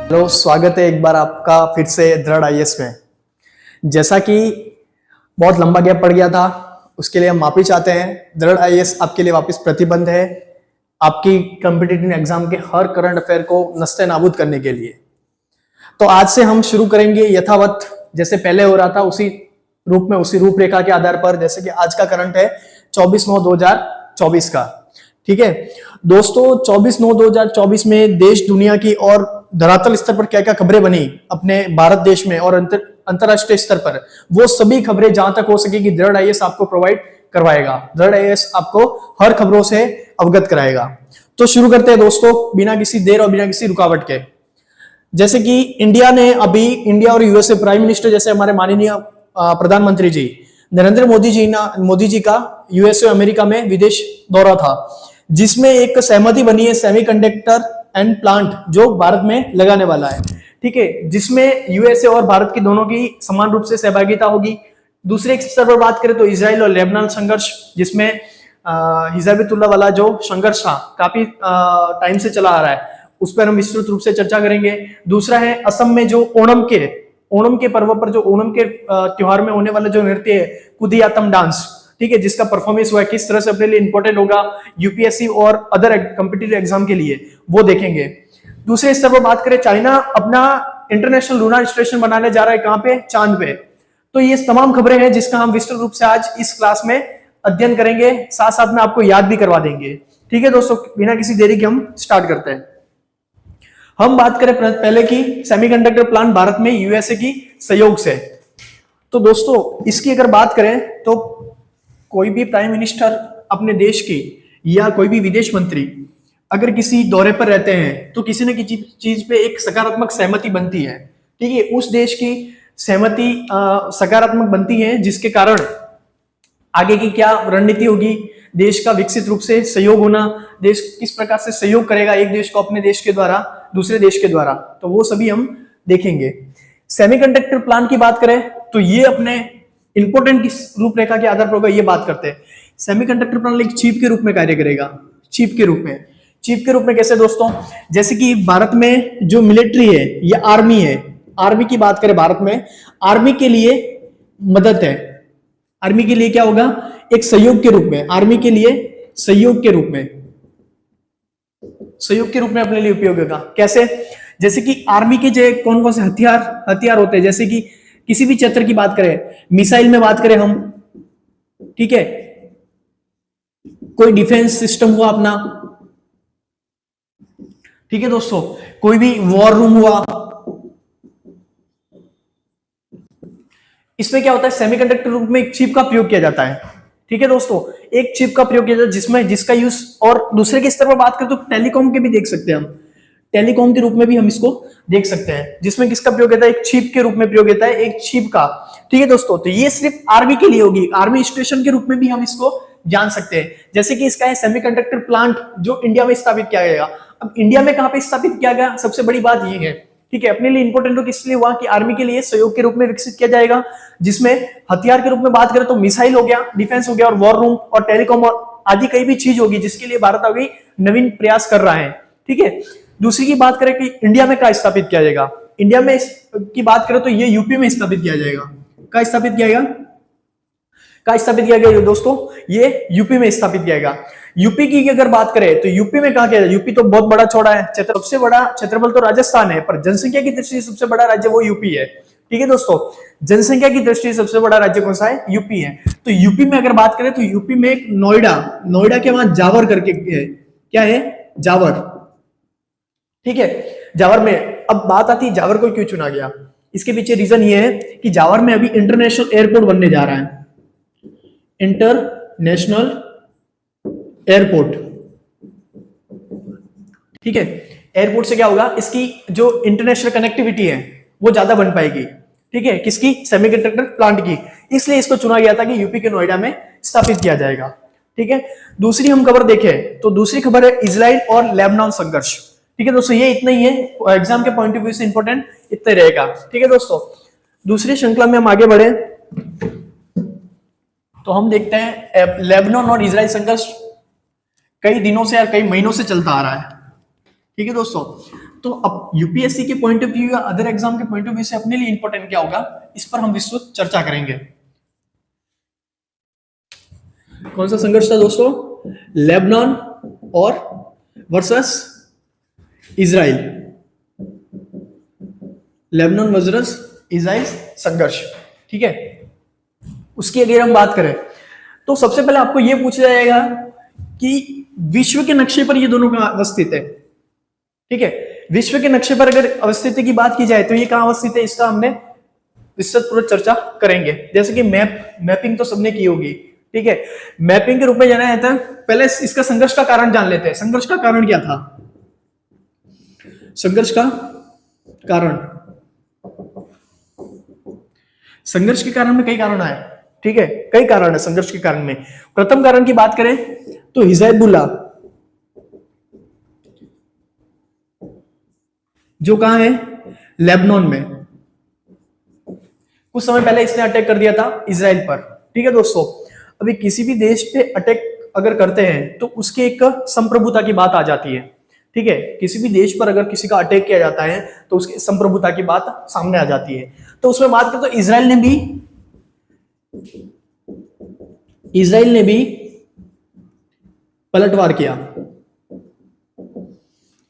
Hello, स्वागत है एक बार आपका फिर से दृढ़ आईएएस में। जैसा कि बहुत लंबा गैप पड़ गया था, उसके लिए हम माफी चाहते हैं। दृढ़ आईएएस आपके लिए वापस प्रतिबद्ध है आपकी कॉम्पिटिटिव एग्जाम के हर करंट अफेयर को नस्ते नाबूद करने के लिए। तो आज से हम शुरू करेंगे यथावत जैसे पहले हो रहा था, उसी रूप में, उसी रूपरेखा के आधार पर। जैसे कि आज का करंट है 24/9/2024 का। ठीक है दोस्तों, 24/9/2024 में देश दुनिया की और धरातल स्तर पर क्या क्या खबरें बनी अपने भारत देश में और अंतरराष्ट्रीय स्तर पर, वो सभी खबरें जहां तक हो सकेगी दृढ़ आईएएस आपको प्रोवाइड करवाएगा। दृढ़ आईएएस आपको हर खबरों से अवगत कराएगा। तो शुरू करते हैं दोस्तों, बिना किसी देर और बिना किसी रुकावट के। जैसे कि इंडिया और यूएसए प्राइम मिनिस्टर, जैसे हमारे माननीय प्रधानमंत्री जी नरेंद्र मोदी जी का यूएसए अमेरिका में विदेश दौरा था, जिसमें एक सहमति बनी है सेमीकंडक्टर एंड प्लांट जो भारत में लगाने वाला है। ठीक है, जिसमें यूएसए और भारत की दोनों की समान रूप से सहभागिता होगी। दूसरे एक स्तर पर बात करें तो इजराइल और लेबनान संघर्ष, जिसमें हिजबुल्लाह वाला जो संघर्ष था काफी टाइम से चला आ रहा है, उस पर हम विस्तृत रूप से चर्चा करेंगे। दूसरा है असम में जो ओणम के पर्व पर जो ओणम के त्योहार में होने वाला जो नृत्य है कुदियात्तम डांस, ठीक है, जिसका परफॉर्मेंस हुआ है, किस तरह से अपने लिए इंपॉर्टेंट होगा यूपीएससी और अदर कॉम्पिटिटिव एग्जाम के लिए, वो देखेंगे। दूसरे स्तर पर बात करें, चाइना अपना इंटरनेशनल लूनर स्टेशन बनाने जा रहा है, कहां पे? चांद पे। तो ये तमाम खबरें हैं जिसका हम विस्तृत रूप से आज इस क्लास में अध्ययन करेंगे, साथ साथ में आपको याद भी करवा देंगे। ठीक है दोस्तों, बिना किसी देरी के हम स्टार्ट करते हैं। हम बात करें पहले की सेमीकंडक्टर प्लांट भारत में यूएसए की सहयोग से। तो दोस्तों इसकी अगर बात करें तो कोई भी प्राइम मिनिस्टर अपने देश की या कोई भी विदेश मंत्री अगर किसी दौरे पर रहते हैं तो किसी न किसी चीज पे एक सकारात्मक सहमति बनती है। ठीक है, उस देश की सहमति सकारात्मक बनती है, जिसके कारण आगे की क्या रणनीति होगी, देश का विकसित रूप से सहयोग होना, देश किस प्रकार से सहयोग करेगा एक देश को अपने देश के द्वारा दूसरे देश के द्वारा, तो वो सभी हम देखेंगे। सेमीकंडक्टर प्लांट की बात करें तो ये अपने इंपोर्टेंट किस रूपरेखा के आधार पर होगा, ये बात करते हैं। सेमीकंडक्टर प्लांट एक चिप के रूप में कार्य करेगा। चिप के रूप में कैसे दोस्तों? जैसे कि भारत में जो मिलिट्री है या आर्मी है, आर्मी की बात करें भारत में, आर्मी के लिए मदद है। आर्मी के लिए क्या होगा? एक सहयोग के रूप में, आर्मी के लिए सहयोग के रूप में अपने लिए उपयोग होगा। कैसे? जैसे कि आर्मी के जो कौन कौन से हथियार होते हैं, जैसे कि किसी भी क्षेत्र की बात करें, मिसाइल में बात करें हम, ठीक है, कोई डिफेंस सिस्टम हुआ अपना, ठीक है दोस्तों, कोई भी वॉर रूम हुआ, इसमें क्या होता है, सेमीकंडक्टर रूप में एक चिप का प्रयोग किया जाता है। ठीक है दोस्तों, एक चिप का प्रयोग किया जाता है जिसका यूज, और दूसरे के स्तर पर बात करें तो टेलीकॉम के भी देख सकते हैं हम, टेलीकॉम के रूप में भी हम इसको देख सकते हैं, जिसमें किसका प्रयोग होता है? एक चिप के रूप में प्रयोग होता है, एक चिप का। ठीक है दोस्तों, तो ये सिर्फ आर्मी के लिए होगी, आर्मी स्टेशन के रूप में भी हम इसको जान सकते हैं। जैसे कि इसका है सेमीकंडक्टर प्लांट जो इंडिया में स्थापित किया गया। अब इंडिया में कहां पे स्थापित किया गया, सबसे बड़ी बात ये है, ठीक है, अपने लिए इंपोर्टेंट हो किस लिए हुआ कि आर्मी के लिए सहयोग के रूप में विकसित किया जाएगा, जिसमें हथियार के रूप में बात करें तो मिसाइल हो गया, डिफेंस हो गया, और वॉर रूम और टेलीकॉम और आदि कई भी चीज होगी जिसके लिए भारत अभी नवीन प्रयास कर रहा है। ठीक है, दूसरी की बात करें कि इंडिया में क्या स्थापित किया जाएगा, इंडिया में की बात करें तो ये यूपी में स्थापित किया जाएगा। क्या स्थापित किया गया दोस्तों? ये यूपी में स्थापित किया जाएगा। यूपी की अगर बात करें तो यूपी में कहा गया, यूपी तो बहुत बड़ा छोड़ा है, सबसे बड़ा क्षेत्रफल तो राजस्थान है, पर जनसंख्या की दृष्टि से सबसे बड़ा राज्य वो यूपी है। ठीक है दोस्तों, जनसंख्या की दृष्टि से सबसे बड़ा राज्य कौन सा है? यूपी है। तो यूपी में अगर बात करें तो यूपी में एक नोएडा के वहां जावर करके है, क्या है? जावर। ठीक है, जावर में अब बात आती है जावर को क्यों चुना गया, इसके पीछे रीजन ये है कि जावर में अभी इंटरनेशनल एयरपोर्ट बनने जा रहा है, इंटरनेशनल एयरपोर्ट। ठीक है, एयरपोर्ट से क्या होगा, इसकी जो इंटरनेशनल कनेक्टिविटी है वो ज्यादा बन पाएगी। ठीक है, किसकी? सेमीकंडक्टर प्लांट की, इसलिए इसको चुना गया था कि यूपी के नोएडा में स्थापित किया जाएगा। ठीक है, दूसरी हम खबर देखें तो दूसरी खबर है इजराइल और लेबनान संघर्ष। ठीक है दोस्तों, ये इतना ही है, एग्जाम के पॉइंट ऑफ व्यू से इंपॉर्टेंट इतना रहेगा। ठीक है दोस्तों, दूसरी श्रृंखला में हम आगे बढ़े तो हम देखते हैं लेबनान और इजराइल संघर्ष कई दिनों से या कई महीनों से चलता आ रहा है। ठीक है दोस्तों, तो अब यूपीएससी के पॉइंट ऑफ व्यू या अदर एग्जाम के पॉइंट ऑफ व्यू से अपने लिए इंपॉर्टेंट क्या होगा, इस पर हम विस्तृत चर्चा करेंगे। कौन सा संघर्ष था दोस्तों? लेबनान और versus Israel, Lebanon versus Israel संघर्ष, ठीक है। उसकी अगर हम बात करें तो सबसे पहले आपको यह पूछा जाएगा कि विश्व के नक्शे पर ये दोनों कहां अवस्थित है, ठीक है। विश्व के नक्शे पर अगर अवस्थिति की बात की जाए तो ये कहां अवस्थित है, इसका हमने विस्तृत पूर्वक चर्चा करेंगे। जैसे कि मैपिंग तो सबने की होगी, ठीक है। मैपिंग के रूप में जाना जाता है, पहले इसका संघर्ष का कारण जान लेते हैं। संघर्ष का कारण क्या था? संघर्ष का कारण, संघर्ष के कारण में कई कारण आए, ठीक है, कई कारण है संघर्ष के कारण में। प्रथम कारण की बात करें तो हिजबुल्लाह, जो कहां है? लेबनान में। कुछ समय पहले इसने अटैक कर दिया था इजराइल पर, ठीक है दोस्तों। अभी किसी भी देश पे अटैक अगर करते हैं तो उसके एक संप्रभुता की बात आ जाती है, ठीक है। किसी भी देश पर अगर किसी का अटैक किया जाता है तो उसकी संप्रभुता की बात सामने आ जाती है। तो उसमें बात करें तो इजराइल ने भी पलटवार किया।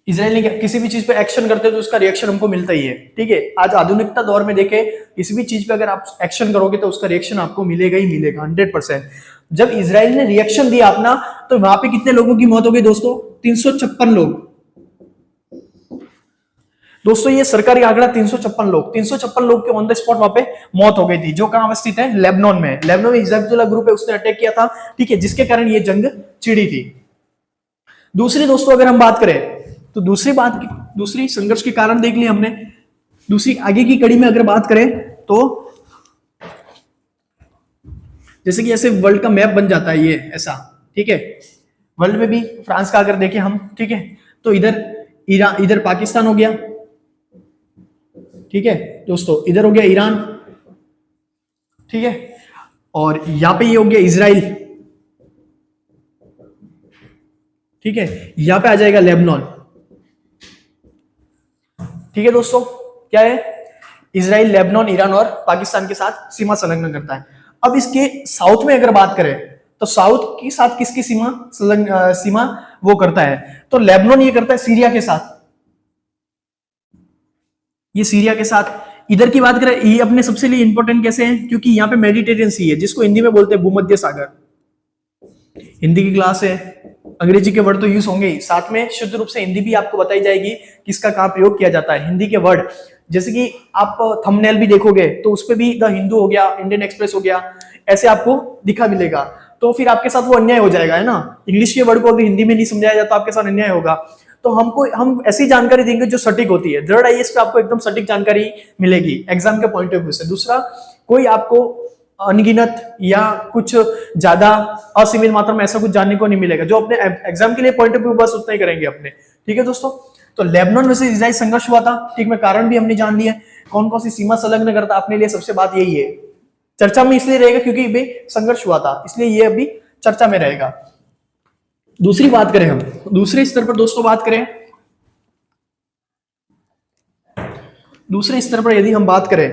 इजराइल ने किसी भी चीज पे एक्शन करते हैं तो उसका रिएक्शन हमको मिलता ही है, ठीक है। आज आधुनिकता दौर में देखें, किसी भी चीज पे अगर आप एक्शन करोगे तो उसका रिएक्शन आपको मिलेगा ही मिलेगा 100%। जब इजराइल ने रिएक्शन दिया अपना तो वहां पे कितने लोगों की मौत हो गई दोस्तों? 356 लोग। दोस्तों ये सरकारी आंकड़ा 356 लोग के ऑन द स्पॉट वहां पे मौत हो गई थी, जो कहां अवस्थित है? लेबनान में। लेबनान में हिजबुल्लाह ग्रुप है, उसने अटैक किया था, ठीक है, जिसके कारण ये जंग छिड़ी थी। दूसरी दोस्तों अगर हम बात करें तो दूसरी संघर्ष के कारण देख लिया हमने। दूसरी आगे की कड़ी में अगर बात करें तो जैसे कि ऐसे वर्ल्ड का मैप बन जाता है ये ऐसा, ठीक है। वर्ल्ड में भी फ्रांस का अगर देखें हम, ठीक है, तो इधर पाकिस्तान हो गया, ठीक है दोस्तों, इधर हो गया ईरान, ठीक है, और यहां पे ये हो गया इजराइल, ठीक है। यहां पे आ जाएगा लेबनान, ठीक है दोस्तों। क्या है? इजराइल, लेबनान, ईरान और पाकिस्तान के साथ सीमा संलग्न करता है। अब इसके साउथ में अगर बात करें तो साउथ के साथ किसकी सीमा वो करता है? तो लेबनान ये करता है सीरिया के साथ, ये सीरिया के साथ। इधर की बात करें, ये अपने सबसे लिए इंपॉर्टेंट कैसे है? क्योंकि यहाँ पे मेडिटेरियन सी है, जिसको हिंदी में बोलते हैं भूमध्य सागर। हिंदी की क्लास है, अंग्रेजी के वर्ड तो यूज होंगे ही, साथ में शुद्ध रूप से हिंदी भी आपको बताई जाएगी किसका कहां प्रयोग किया जाता है, हिंदी के वर्ड। जैसे कि आप थंबनेल भी देखोगे तो उसपे भी द हिंदू हो गया, इंडियन एक्सप्रेस हो गया, ऐसे आपको दिखा मिलेगा। तो फिर आपके साथ वो अन्याय हो जाएगा, है ना। इंग्लिश के वर्ड को अगर हिंदी में नहीं समझाया जाता तो आपके साथ अन्याय होगा। तो हम ऐसी जानकारी देंगे जो सटीक होती है। दृढ़ आईएएस पे आपको एकदम सटीक जानकारी मिलेगी एग्जाम के पॉइंट ऑफ व्यू से। दूसरा, कोई आपको अनगिनत या कुछ ज्यादा असीमित मात्रा में ऐसा कुछ जानने को नहीं मिलेगा। जो अपने एग्जाम के लिए पॉइंट ऑफ व्यू बस उतना ही करेंगे अपने, ठीक है दोस्तों। तो लेबनान में से इजराइल संघर्ष हुआ था, ठीक में कारण भी हमने जान लिया, कौन कौन सी सीमा संलग्न करता अपने लिए सबसे बात यही है। चर्चा में इसलिए रहेगा क्योंकि भी संघर्ष हुआ था, इसलिए ये अभी चर्चा में रहेगा। दूसरी बात करें हम, दूसरे स्तर पर दोस्तों बात करें, दूसरे स्तर पर यदि हम बात करें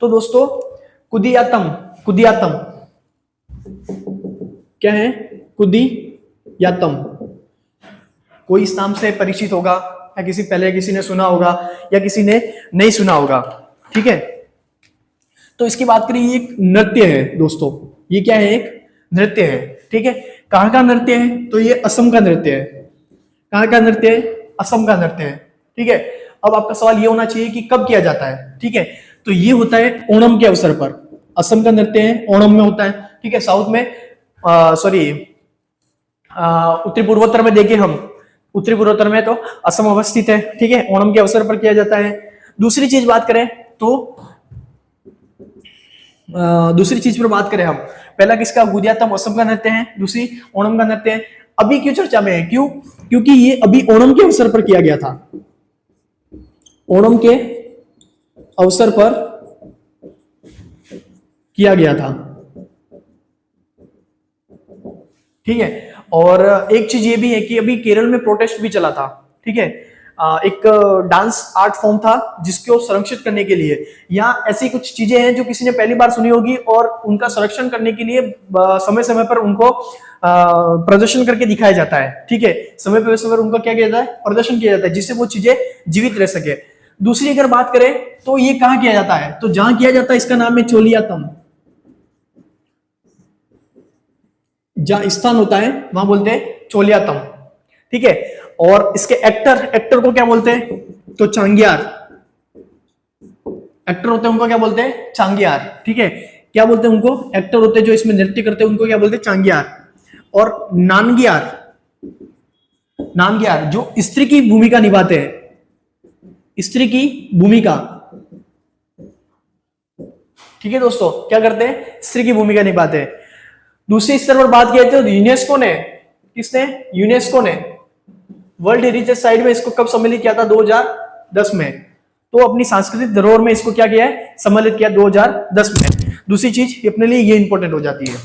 तो दोस्तों कुदियातम क्या है? कुदियातम, कोई इस नाम से परिचित होगा या किसी ने सुना होगा या किसी ने नहीं सुना होगा, ठीक है। तो इसकी बात करें, ये एक नृत्य है दोस्तों, ये क्या है? एक नृत्य है, ठीक है। कहां का नृत्य है? तो ये असम का नृत्य है। कहां का नृत्य है? असम का नृत्य है, ठीक है। अब आपका सवाल ये होना चाहिए कि कब किया जाता है, ठीक है। तो ये होता है ओणम के अवसर पर। असम का नृत्य है, ओणम में होता है, ठीक है। साउथ में उत्तरी पूर्वोत्तर में देखें हम, उत्तरी पूर्वोत्तर में तो असम अवस्थित है, ठीक है। ओणम के अवसर पर किया जाता है। दूसरी चीज बात करें तो दूसरी चीज पर बात करें हम, पहला किसका? कुदियातम असम का नृत्य है, दूसरी ओणम का नृत्य है। अभी क्यों चर्चा में है? क्योंकि ये अभी ओणम के अवसर पर किया गया था, ओणम के अवसर पर किया गया था, ठीक है। और एक चीज ये भी है कि अभी केरल में प्रोटेस्ट भी चला था, ठीक है। एक डांस आर्ट फॉर्म था जिसको संरक्षित करने के लिए, या ऐसी कुछ चीजें हैं जो किसी ने पहली बार सुनी होगी और उनका संरक्षण करने के लिए समय समय पर उनको प्रदर्शन करके दिखाया जाता है। ठीक है, समय पर उनका क्या किया जाता है, प्रदर्शन किया जाता है, जिससे वो चीजें जीवित रह सके। दूसरी अगर बात करें तो ये कहाँ किया जाता है, तो जहां किया जाता है इसका नाम है चोलियातम। जहां स्थान होता है वहां बोलते हैं चोलियातम। ठीक है, और इसके एक्टर को क्या बोलते हैं, तो चांग्यार। एक्टर होते हैं उनको क्या बोलते हैं, चांग्यार। ठीक है, क्या बोलते हैं उनको, एक्टर होते हैं जो इसमें नृत्य करते हैं उनको क्या बोलते हैं, चांग्यार। और नानग्यार, नानग्यार जो स्त्री की भूमिका निभाते हैं, स्त्री की भूमिका। ठीक है दोस्तों, क्या करते हैं, स्त्री की भूमिका निभाते हैं। दूसरे स्तर पर बात किया तो यूनेस्को ने, किसने, यूनेस्को ने वर्ल्ड हेरिटेज साइट में इसको कब सम्मिलित किया था, 2010 में। तो अपनी सांस्कृतिक धरोहर में इसको क्या किया है, सम्मिलित किया 2010 में। दूसरी चीज अपने लिए ये इंपॉर्टेंट हो जाती है।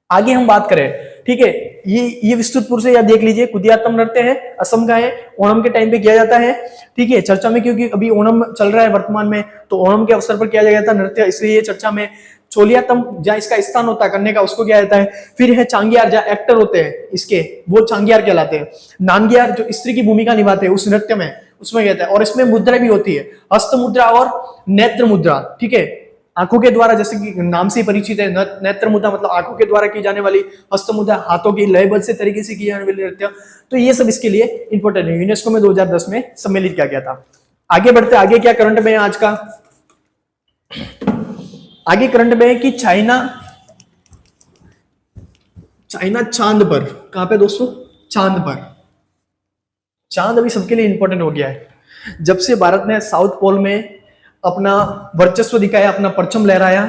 आगे हम बात करें, ठीक है, ये विस्तृतपुर से या देख लीजिए, कुदियात्तम नृत्य है, असम का है, ओणम के टाइम पे किया जाता है। ठीक है, चर्चा में क्योंकि अभी ओणम चल रहा है वर्तमान में, तो ओणम के अवसर पर किया जाता है नृत्य, इसलिए ये चर्चा में। चोलियातम जहाँ इसका स्थान होता है करने का, उसको किया जाता है। फिर है चांग्यार, जहाँ एक्टर होते हैं इसके, वो चांग्यार कहलाते हैं। नानग्यार जो स्त्री की भूमिका निभाते हैं उस नृत्य में, उसमें कहता है। और इसमें मुद्रा भी होती है, हस्त मुद्रा और नेत्र मुद्रा। ठीक है, आंखों के द्वारा, जैसे कि नाम से परिचित है, नेत्र मुद्रा मतलब आंखों के द्वारा की जाने वाली, हस्त मुद्रा हाथों की लयबद्ध से तरीके से की जाने वाली नृत्य। तो ये सब इसके लिए इंपॉर्टेंट है, यूनेस्को में 2010 में सम्मिलित किया गया था। आगे बढ़ते, आगे क्या करंट में है आज का, आगे करंट में है कि चाइना चांद पर, कहां पे दोस्तों, चांद पर। चांद अभी सबके लिए इंपॉर्टेंट हो गया है। जब से भारत ने साउथ पोल में अपना वर्चस्व दिखाया, अपना परचम लहराया,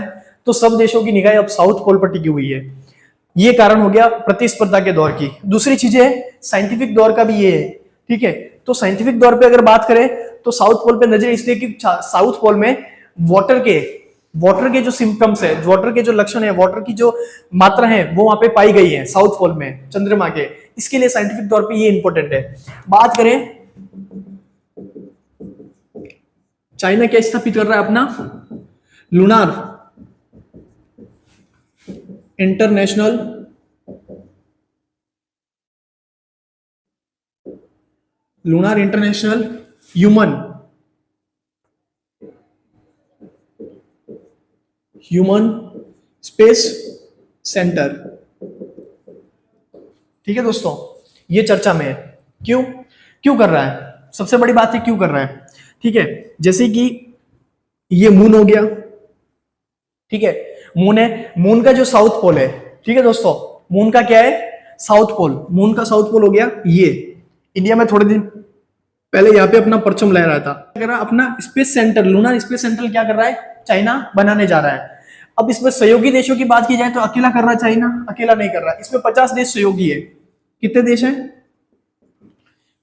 तो सब देशों की निगाह अब साउथ पोल पर टिकी हुई है। ये कारण हो गया प्रतिस्पर्धा के दौर की। दूसरी चीज है साइंटिफिक दौर का भी ये है। ठीक है, तो साइंटिफिक दौर पे अगर बात करें तो साउथ पोल पे नजर इसलिए कि साउथ पोल में वाटर के जो सिम्टम्स है, वाटर के जो लक्षण है, वाटर की जो मात्रा है, वो वहां पे पाई गई है साउथ पोल में, चंद्रमा के। इसके लिए साइंटिफिक तौर पे ये इंपॉर्टेंट है। बात करें, चाइना क्या स्थापित कर रहा है अपना, lunar international human space centre. ठीक है दोस्तों, ये चर्चा में है। क्यों कर रहा है, सबसे बड़ी बात है क्यों कर रहा है। ठीक है, जैसे कि ये मून हो गया। ठीक है, मून है, मून का जो साउथ पोल है, ठीक है दोस्तों, मून का क्या है, साउथ पोल। मून का साउथ पोल हो गया ये। इंडिया में थोड़े दिन पहले यहाँ पे अपना परचम लहरा था, अपना space centre, lunar space centre क्या कर रहा है, चाइना बनाने जा रहा है। अब इसमें सहयोगी देशों की बात की जाए तो अकेला कर रहा है चाइना, अकेला नहीं कर रहा है। इसमें 50 देश सहयोगी है। कितने देश हैं,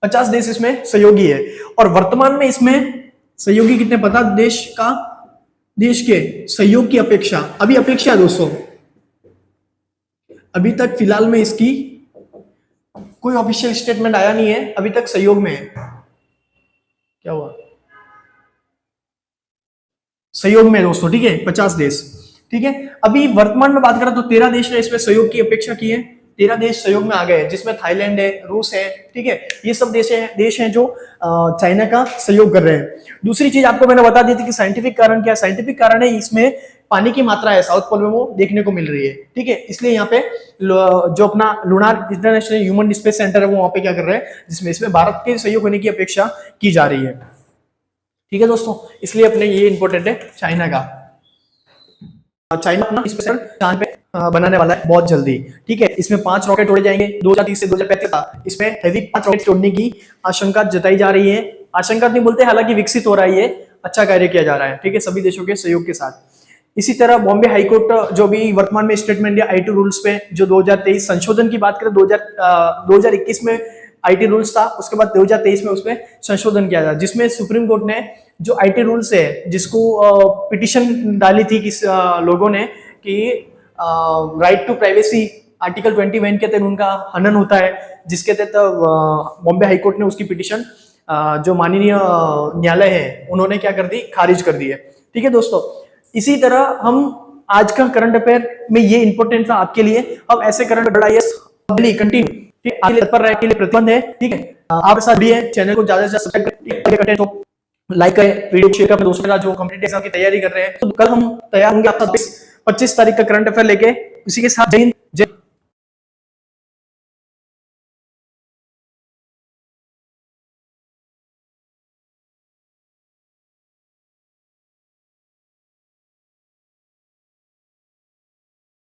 50 देश इसमें सहयोगी है। और वर्तमान में इसमें सहयोगी कितने, पता देश का, देश के सहयोग की अपेक्षा, अभी अपेक्षा दोस्तों, अभी तक फिलहाल में इसकी कोई ऑफिशियल स्टेटमेंट आया नहीं है, अभी तक सहयोग में है। क्या हुआ, सहयोग में दोस्तों। ठीक है, 50 देश। ठीक है, अभी वर्तमान में बात करें तो 13 देश ने इसमें सहयोग की अपेक्षा की है। 13 देश सहयोग में आ गए, जिसमें थाईलैंड है, रूस है। ठीक है, ये सब देश हैं जो चाइना का सहयोग कर रहे हैं। दूसरी चीज आपको मैंने बता दी थी कि साइंटिफिक कारण क्या, साइंटिफिक कारण है इसमें पानी की मात्रा है साउथ पोल में, वो देखने को मिल रही है। ठीक है, इसलिए यहाँ पे जो अपना lunar international human space centre है वो वहां पे क्या कर रहे हैं, जिसमें इसमें भारत के सहयोग होने की अपेक्षा की जा रही है। ठीक है दोस्तों, इसलिए अपने ये इंपॉर्टेंट है चाइना का। चाइना अपना स्पेशल चांद पे बनाने वाला है बहुत जल्दी। ठीक है, इसमें 5 रॉकेट उड़े जाएंगे 2030 से 2035। इसमें हैवी 5 रॉकेट छोड़ने की आशंका जताई जा रही है। आशंका नहीं बोलते, हालांकि विकसित हो रहा है, ये अच्छा कार्य किया जा रहा है। ठीक है, सभी देशों के सहयोग के साथ। इसी तरह बॉम्बे हाईकोर्ट जो भी वर्तमान में स्टेटमेंट या आईटी रूल्स पे जो 2023 संशोधन की बात करें, 2021 में आईटी रूल्स था, उसके बाद 2023 में उसमें संशोधन किया था, जिसमें सुप्रीम कोर्ट ने जो आईटी रूल्स है, जिसको पिटीशन डाली थी किस लोगों ने कि राइट टू प्राइवेसी आर्टिकल 21 के तहत उनका हनन होता है, जिसके तहत बॉम्बे हाईकोर्ट ने उसकी पिटीशन जो माननीय न्यायालय है उन्होंने क्या कर दी, खारिज कर दी है। ठीक है दोस्तों, इसी तरह हम आज का करंट अफेयर में ये इंपॉर्टेंट था आपके लिए। अब ऐसे करंट IAS कंटिन्यू आगे तत्पर रहने के लिए प्रतिबंध है। ठीक है, आप साथ भी है, चैनल को ज्यादा से ज्यादा सब्सक्राइब करें, तो लाइक करें, वीडियो शेयर करें दोस्तों के साथ जो कॉम्पिटिटिव एग्जाम की तैयारी कर रहे हैं। तो कल हम तैयार होंगे आपका 25 तारीख का करंट अफेयर लेके। उसी के साथ जय हिंद, जय